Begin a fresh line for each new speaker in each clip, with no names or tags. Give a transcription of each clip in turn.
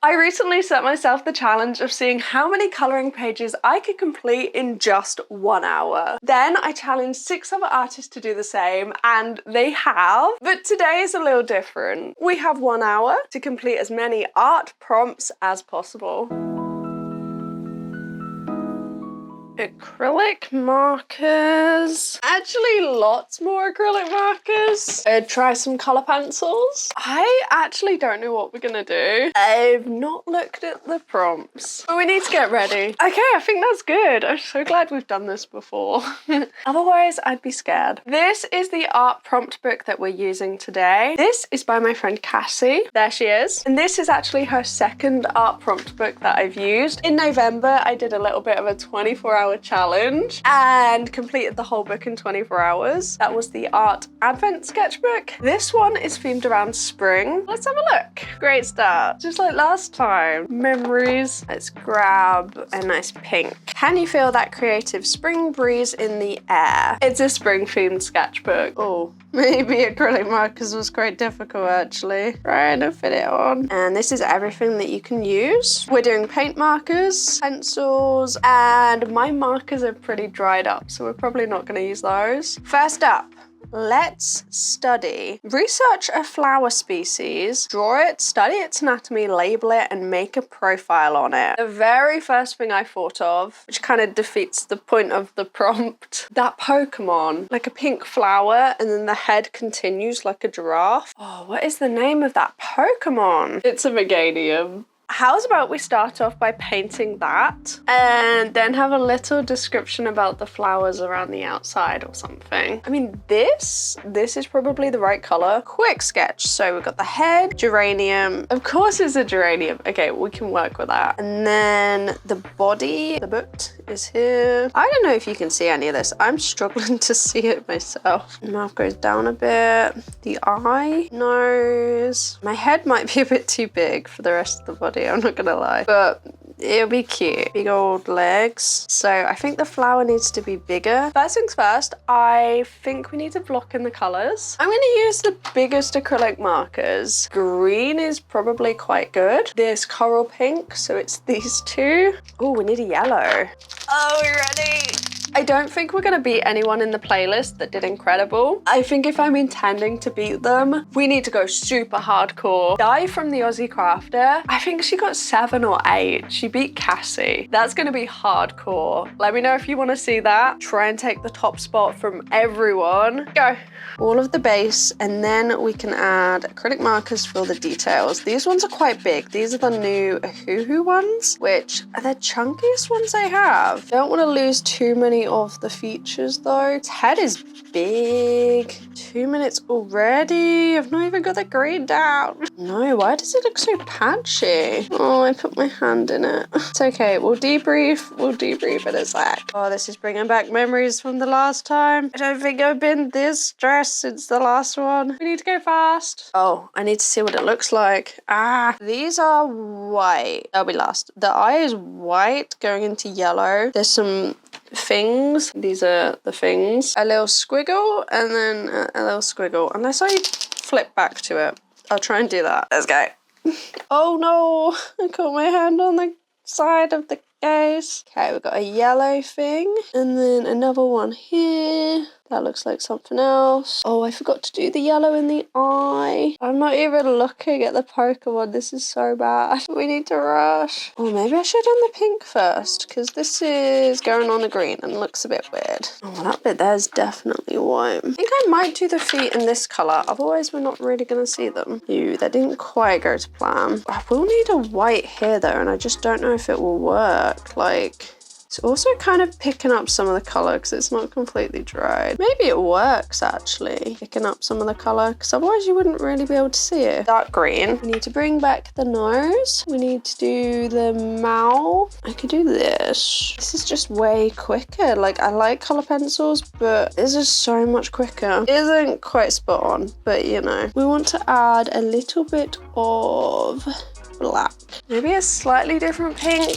I recently set myself the challenge of seeing how many colouring pages I could complete in just 1 hour. Then I challenged 6 other artists to do the same, and they have. But today is a little different. We have 1 hour to complete as many art prompts as possible. Acrylic markers. Actually, lots more acrylic markers. I'd try some colour pencils. I actually don't know what we're gonna do. I've not looked at the prompts, but we need to get ready. Okay, I think that's good. I'm so glad we've done this before. Otherwise, I'd be scared. This is the art prompt book that we're using today. This is by my friend Cassie. There she is. And this is actually her 2nd art prompt book that I've used. In November, I did a little bit of a 24-hour challenge and completed the whole book in 24 hours. That was the art advent sketchbook. This one is themed around spring. Let's have a look. Great start. Just like last time. Memories. Let's grab a nice pink. Can you feel that creative spring breeze in the air? It's a spring themed sketchbook. Oh, maybe acrylic markers was quite difficult actually. Trying to fit it on. And this is everything that you can use. We're doing paint markers, pencils, and my markers are pretty dried up, so we're probably not going to use those. First up, let's study. Research a flower species, draw it, study its anatomy, label it, and make a profile on it. The very first thing I thought of, which kind of defeats the point of the prompt, that Pokémon, like a pink flower, and then the head continues like a giraffe. Oh, what is the name of that Pokémon? It's a Meganium. How's about we start off by painting that and then have a little description about the flowers around the outside or something. I mean, this is probably the right color. Quick sketch. So we've got the head, geranium. Of course it's a geranium. Okay, we can work with that. And then the body, the boot is here. I don't know if you can see any of this. I'm struggling to see it myself. Mouth goes down a bit. The eye, nose. My head might be a bit too big for the rest of the body. I'm not gonna lie, but it'll be cute. Big old legs. So I think the flower needs to be bigger. First things first, I think we need to block in the colors. I'm gonna use the biggest acrylic markers. Green is probably quite good. There's coral pink, so it's these two. Oh, we need a yellow. Oh, we're ready. I don't think we're gonna beat anyone in the playlist that did incredible. I think if I'm intending to beat them, we need to go super hardcore. Di from the Aussie Crafter, I think she got 7 or 8. She beat Cassie. That's gonna be hardcore. Let me know if you wanna see that. Try and take the top spot from everyone. Go. All of the base, and then we can add acrylic markers for the details. These ones are quite big. These are the new ohuhu ones, which are the chunkiest ones I have. Don't want to lose too many of the features though. Its head is big. 2 minutes already. I've not even got the green down. No, why does it look so patchy? Oh, I put my hand in it. It's okay, we'll debrief in a sec. Oh, this is bringing back memories from the last time. I don't think I've been this stressed since the last one. We need to go fast. Oh, I need to see what it looks like. Ah, these are white. That'll be last. The eye is white going into yellow. There's some things. These are the things. A little squiggle and then a little squiggle. Unless I flip back to it. I'll try and do that. Let's go. Oh no, I caught my hand on the side of the case. Okay, we've got a yellow thing and then another one here. That looks like something else. Oh, I forgot to do the yellow in the eye. I'm not even looking at the Pokemon. This is so bad. We need to rush. Oh, maybe I should have done the pink first because this is going on the green and looks a bit weird. Oh, that bit there's definitely white. I think I might do the feet in this colour. Otherwise, we're not really going to see them. Ew, that didn't quite go to plan. I will need a white here though, and I just don't know if it will work. Like... It's also kind of picking up some of the colour because it's not completely dried. Maybe it works actually, picking up some of the colour because otherwise you wouldn't really be able to see it. Dark green. We need to bring back the nose. We need to do the mouth. I could do this. This is just way quicker. Like I like colour pencils, but this is so much quicker. It isn't quite spot on, but you know. We want to add a little bit of black. Maybe a slightly different pink.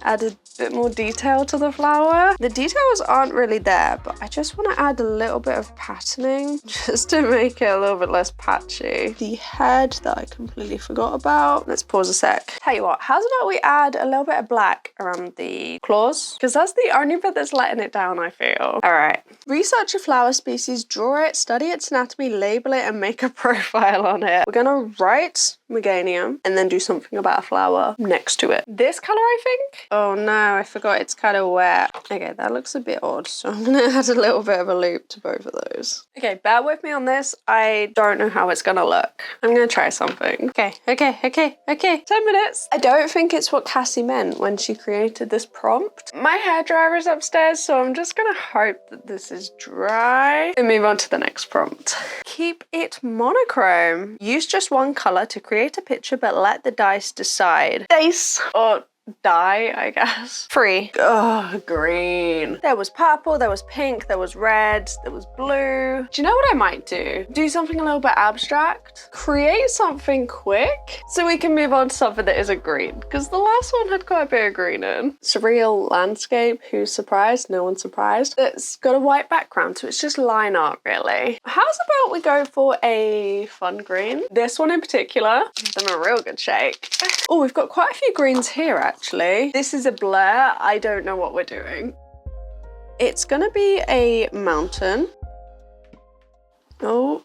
Add a bit more detail to the flower. The details aren't really there, but I just want to add a little bit of patterning just to make it a little bit less patchy. The head that I completely forgot about. Let's pause a sec. Tell you what, how's about we add a little bit of black around the claws? Because that's the only bit that's letting it down, I feel. All right. Research a flower species, draw it, study its anatomy, label it, and make a profile on it. We're gonna write Meganium and then do something about a flower next to it. This color, I think? Oh no, I forgot it's kind of wet. Okay, that looks a bit odd, so I'm gonna add a little bit of a loop to both of those. Okay, bear with me on this. I don't know how it's gonna look. I'm gonna try something. Okay. 10 minutes. I don't think it's what Cassie meant when she created this prompt. My hairdryer is upstairs, so I'm just gonna hope that this is dry and move on to the next prompt. Keep it monochrome. Use just one color to create a picture, but let the dice decide. Dice or dye, I guess. 3. Oh, green. There was purple, there was pink, there was red, there was blue. Do you know what I might do? Do something a little bit abstract. Create something quick so we can move on to something that isn't green, because the last one had quite a bit of green in. Surreal landscape. Who's surprised? No one's surprised. It's got a white background, so it's just line art, really. How's about we go for a fun green? This one in particular, give them a real good shake. Oh, we've got quite a few greens here, actually. This is a blur. I don't know what we're doing. It's gonna be a mountain. Oh,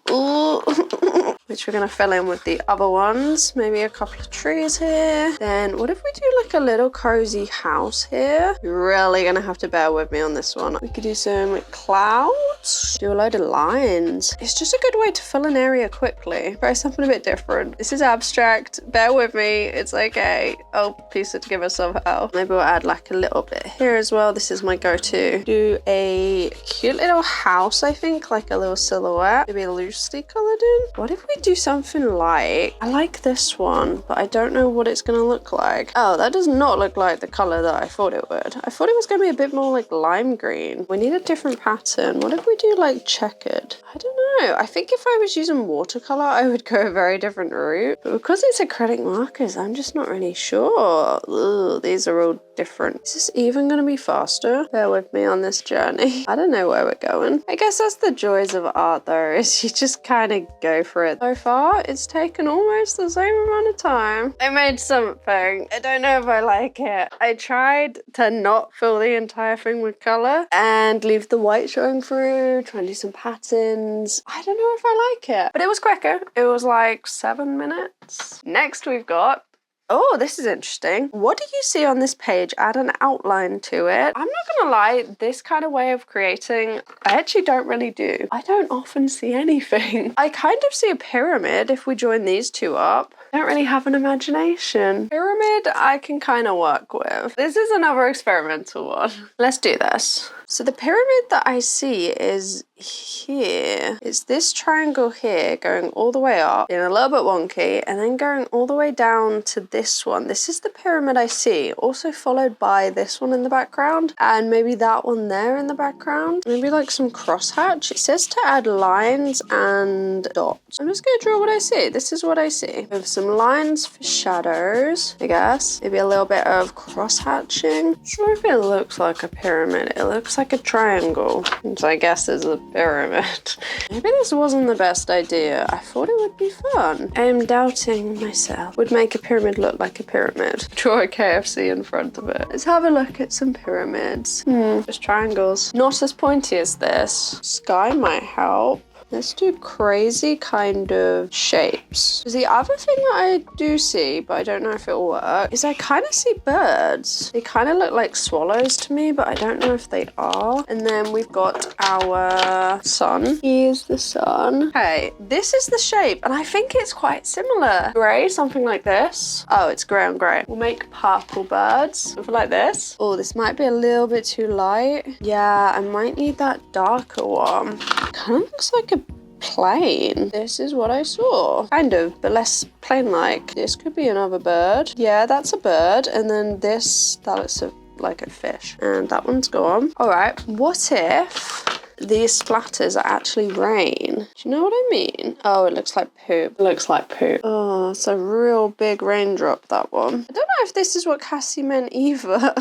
which we're gonna fill in with the other ones. Maybe a couple of trees here. Then what if we do like a little cozy house here? You're really gonna have to bear with me on this one. We could do some clouds, do a load of lines. It's just a good way to fill an area quickly. Try something a bit different. This is abstract. Bear with me. It's okay. I'll piece it together somehow. Maybe we'll add like a little bit here as well. This is my go-to. Do a cute little house, I think, like a little silhouette. Maybe loosely colored in. What if we do something like, I like this one, but I don't know what it's gonna look like. Oh, that does not look like the color that I thought it would. I thought it was gonna be a bit more like lime green. We need a different pattern. What if we do like checkered? I don't know. I think if I was using watercolor, I would go a very different route. But because it's acrylic markers, I'm just not really sure. Ugh, these are all different. Is this even gonna be faster? Bear with me on this journey. I don't know where we're going. I guess that's the joys of art though, is you just kind of go for it. So far, it's taken almost the same amount of time. I made something. I don't know if I like it. I tried to not fill the entire thing with color and leave the white showing through, try and do some patterns. I don't know if I like it, but it was quicker. It was like 7 minutes. Next we've got, oh, this is interesting. What do you see on this page? Add an outline to it. I'm not gonna lie, this kind of way of creating, I actually don't really do. I don't often see anything. I kind of see a pyramid if we join these two up. I don't really have an imagination. Pyramid, I can kind of work with. This is another experimental one. Let's do this. So the pyramid that I see is here. It's this triangle here going all the way up, being a little bit wonky, and then going all the way down to this one. This is the pyramid I see, also followed by this one in the background, and maybe that one there in the background. Maybe like some crosshatch. It says to add lines and dots. I'm just gonna draw what I see. This is what I see. With some lines for shadows, I guess. Maybe a little bit of crosshatching. I'm sure if it looks like a pyramid. It looks like a triangle, which I guess is a pyramid. Maybe this wasn't the best idea. I thought it would be fun. I am doubting myself. Would make a pyramid look like a pyramid. Draw a KFC in front of it. Let's have a look at some pyramids. Just triangles. Not as pointy as this. Sky might help. Let's do crazy kind of shapes. The other thing that I do see, but I don't know if it'll work, is I kind of see birds. They kind of look like swallows to me, but I don't know if they are. And then we've got our sun. Here's the sun. Okay, this is the shape, and I think it's quite similar. Gray, something like this. Oh, it's gray on gray. We'll make purple birds, something like this. Oh, this might be a little bit too light. Yeah, I might need that darker one. Kind of looks like a plain. This is what I saw. Kind of, but less plain-like. This could be another bird. Yeah, that's a bird. And then this, that looks like a fish. And that one's gone. All right, what if these splatters are actually rain. Do you know what I mean? Oh, it looks like poop. It looks like poop. Oh, it's a real big raindrop, that one. I don't know if this is what Cassie meant either.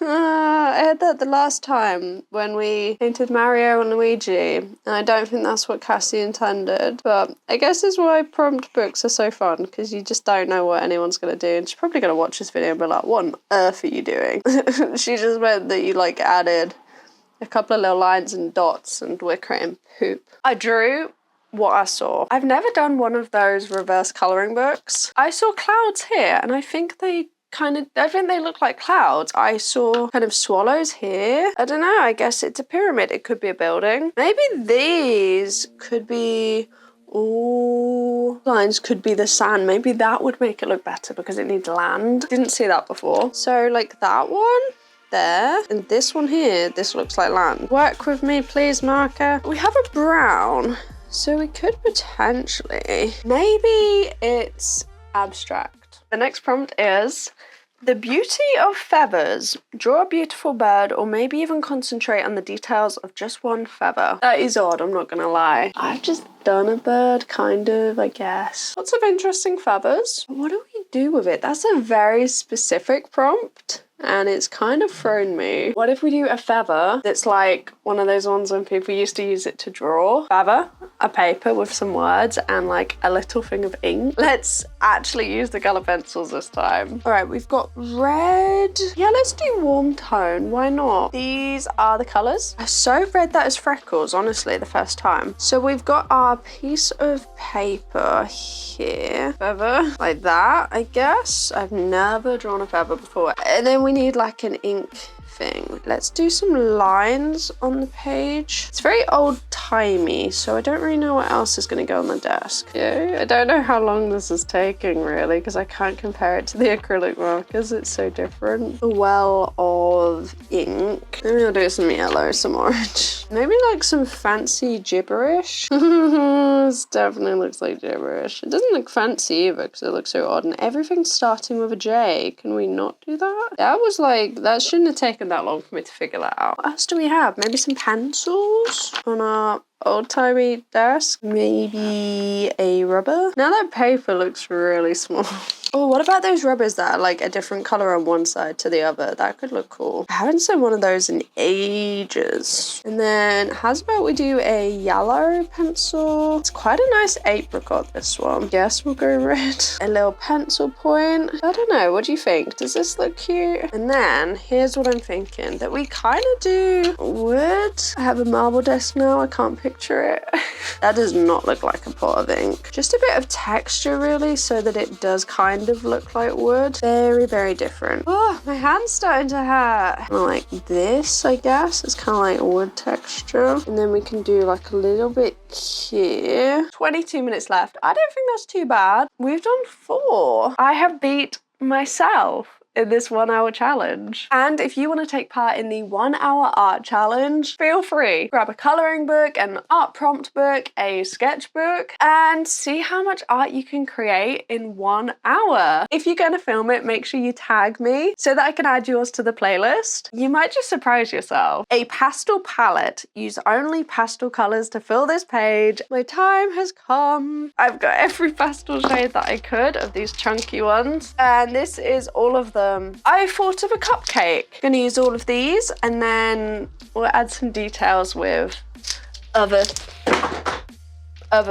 I heard that the last time when we painted Mario and Luigi, and I don't think that's what Cassie intended. But I guess that's why prompt books are so fun, because you just don't know what anyone's going to do. And she's probably going to watch this video and be like, what on earth are you doing? She just meant that you like added a couple of little lines and dots and we're creating poop. I drew what I saw. I've never done one of those reverse colouring books. I saw clouds here and I think they look like clouds. I saw kind of swallows here. I don't know, I guess it's a pyramid. It could be a building. Maybe these could be, ooh, lines could be the sand. Maybe that would make it look better because it needs land. Didn't see that before. So like that one there and this one here, this looks like land. Work with me please, marker. We have a brown, so we could potentially, maybe it's abstract. The next prompt is the beauty of feathers. Draw a beautiful bird or maybe even concentrate on the details of just one feather. That is odd, I'm not gonna lie. I've just done a bird, kind of, I guess. Lots of interesting feathers. What do we do with it? That's a very specific prompt. And it's kind of thrown me. What if we do a feather that's like one of those ones when people used to use it to draw? Feather, a paper with some words and like a little thing of ink. Let's actually use the colour pencils this time. All right, we've got red. Yeah, let's do warm tone. Why not? These are the colours. I so read that as freckles, honestly, the first time. So we've got our piece of paper here. Feather, like that, I guess. I've never drawn a feather before. And then we need like an ink thing. Let's do some lines on the page. It's very old-timey, so I don't really know what else is going to go on the desk. Yeah, I don't know how long this is taking really, because I can't compare it to the acrylic markers. It's so different. A well of ink. Maybe I'll do some yellow, some orange. Maybe like some fancy gibberish. This definitely looks like gibberish. It doesn't look fancy either because it looks so odd, and everything's starting with a J. Can we not do that? That was like, that shouldn't have taken that long for me to figure that out. What else do we have? Maybe some pencils on our old-timey desk. Maybe a rubber. Now that paper looks really small. Oh, what about those rubbers that are like a different colour on one side to the other? That could look cool. I haven't seen one of those in ages. And then how's about we do a yellow pencil? It's quite a nice apricot, this one. Guess we'll go red. A little pencil point. I don't know, what do you think? Does this look cute? And then here's what I'm thinking, that we kind of do wood. I have a marble desk now, I can't picture it. That does not look like a pot of ink. Just a bit of texture really, so that it does kind of look like wood. Very, very different. Oh, my hand's starting to hurt. Kind of like this, I guess. It's kind of like wood texture. And then we can do like a little bit here. 22 minutes left. I don't think that's too bad. We've done 4. I have beat myself in this 1 hour challenge. And if you want to take part in the 1 hour art challenge, feel free. Grab a colouring book, an art prompt book, a sketchbook, and see how much art you can create in 1 hour. If you're going to film it, make sure you tag me so that I can add yours to the playlist. You might just surprise yourself. A pastel palette. Use only pastel colours to fill this page. My time has come. I've got every pastel shade that I could of these chunky ones. And this is all of them. I thought of a cupcake. Gonna use all of these and then we'll add some details with other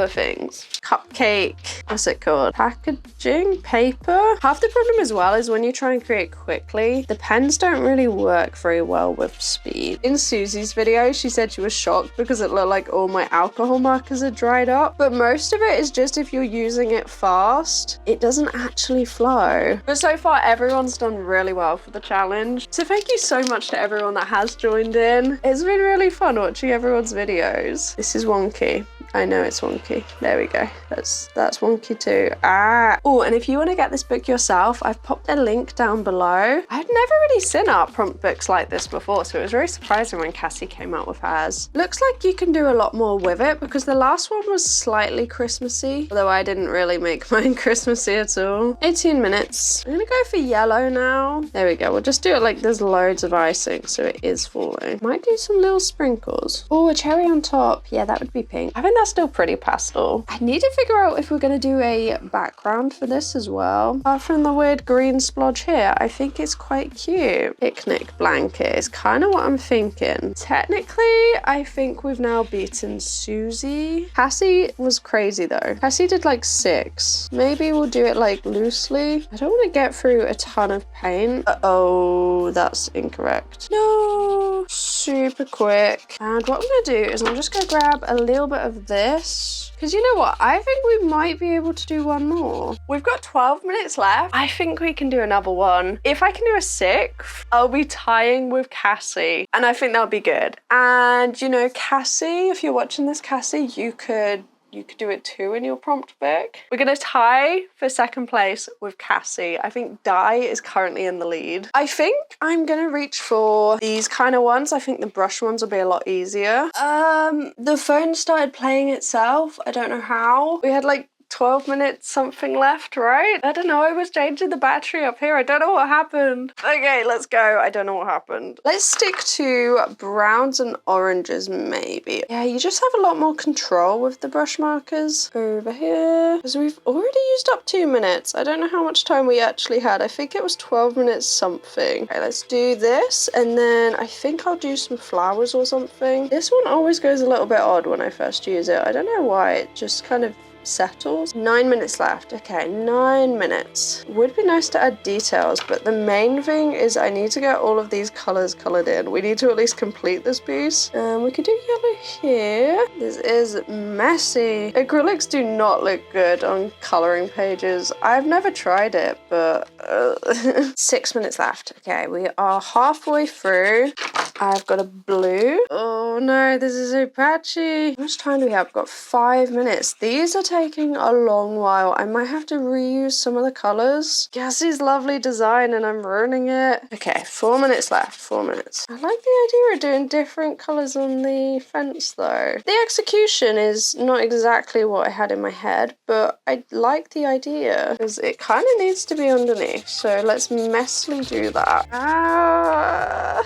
things. Cupcake, what's it called? Packaging, paper. Half the problem as well is when you try and create quickly, the pens don't really work very well with speed. In Susie's video, she said she was shocked because it looked like all my alcohol markers had dried up, but most of it is just if you're using it fast, it doesn't actually flow. But so far, everyone's done really well for the challenge. So thank you so much to everyone that has joined in. It's been really fun watching everyone's videos. This is wonky. I know it's wonky. There we go. That's wonky too. Ah. Oh, and if you want to get this book yourself, I've popped a link down below. I've never really seen art prompt books like this before, so it was very surprising when Cassie came out with hers. Looks like you can do a lot more with it because the last one was slightly Christmassy, although I didn't really make mine Christmassy at all. 18 minutes. I'm gonna go for yellow now. There we go. We'll just do it like there's loads of icing, so it is falling. Might do some little sprinkles. Oh, a cherry on top. Yeah, that would be pink. I think that's still pretty pastel. I need to figure out if we're gonna do a background for this as well. Apart from the weird green splodge here, I think it's quite cute. Picnic blanket is kind of what I'm thinking. Technically, I think we've now beaten Susie. Cassie was crazy though. Cassie did like 6. Maybe we'll do it like loosely. I don't want to get through a ton of paint. Uh-oh, that's incorrect. No, super quick. And what I'm gonna do is I'm just gonna grab a little bit of this. Because you know what? I think we might be able to do one more. We've got 12 minutes left. I think we can do another one. If I can do a 6th, I'll be tying with Cassie. And I think that'll be good. And you know, Cassie, if you're watching this, Cassie, you could do it too in your prompt book. We're gonna tie for 2nd place with Cassie. I think Di is currently in the lead. I think I'm gonna reach for these kind of ones. I think the brush ones will be a lot easier. The phone started playing itself. I don't know how. We had like 12 minutes something left, right? I don't know, I was changing the battery up here. I don't know what happened. Okay, let's go. I don't know what happened. Let's stick to browns and oranges maybe. Yeah, you just have a lot more control with the brush markers. Over here, because we've already used up 2 minutes. I don't know how much time we actually had. I think it was 12 minutes something. Okay, let's do this. And then I think I'll do some flowers or something. This one always goes a little bit odd when I first use it. I don't know why, it just kind of settles. 9 minutes left. Okay, 9 minutes. Would be nice to add details, but the main thing is I need to get all of these colors colored in. We need to at least complete this piece. We could do yellow here. This is messy. Acrylics do not look good on coloring pages. I've never tried it, but 6 minutes left. Okay, we are halfway through. I've got a blue. Oh no, this is so patchy. How much time do we have? I've got 5 minutes. These are taking a long while. I might have to reuse some of the colors. Cassie's lovely design and I'm ruining it. Okay, 4 minutes left. 4 minutes. I like the idea of doing different colors on the fence though. The execution is not exactly what I had in my head, but I like the idea because it kind of needs to be underneath. So let's messily do that.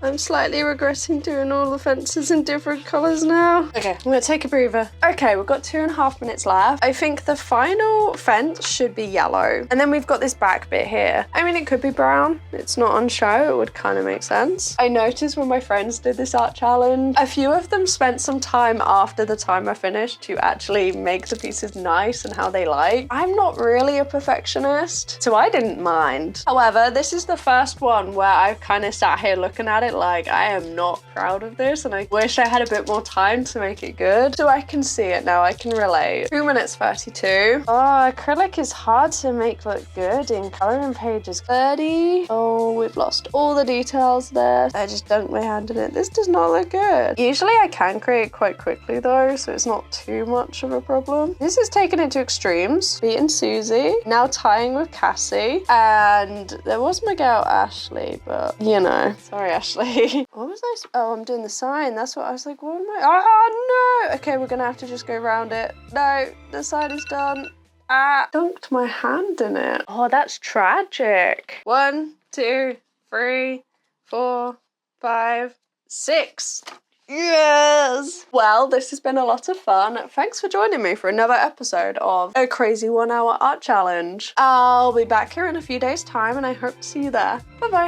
I'm slightly regretting doing all the fences in different colors now. Okay, I'm gonna take a breather. Okay, we've got 2.5 minutes left. I think the final fence should be yellow. And then we've got this back bit here. I mean, it could be brown. It's not on show. It would kind of make sense. I noticed when my friends did this art challenge, a few of them spent some time after the timer finished to actually make the pieces nice and how they like. I'm not really a perfectionist, so I didn't mind. However, this is the first one where I've kind of sat here looking at it like I am not proud of this and I wish I had a bit more time to make it good. So I can see it now. I can relate. 2 minutes 32. Oh, acrylic is hard to make look good in coloring pages. 30. Oh, we've lost all the details there. I just dunked my hand in it. This does not look good. Usually I can create quite quickly though, so it's not too much of a problem. This is taken into extremes. Beating Susie. Now tying with Cassie. And there was Miguel Ashley, but you know. Sorry, Ashley. What was I? Oh, I'm doing the sign. That's what I was like, what am I? Oh no! Okay, we're gonna have to just go around it. No, the sign is done. Dunked my hand in it. Oh, that's tragic. 1, 2, 3, 4, 5, 6. Yes! Well, this has been a lot of fun. Thanks for joining me for another episode of a crazy 1 hour art challenge. I'll be back here in a few days' time and I hope to see you there. Bye-bye.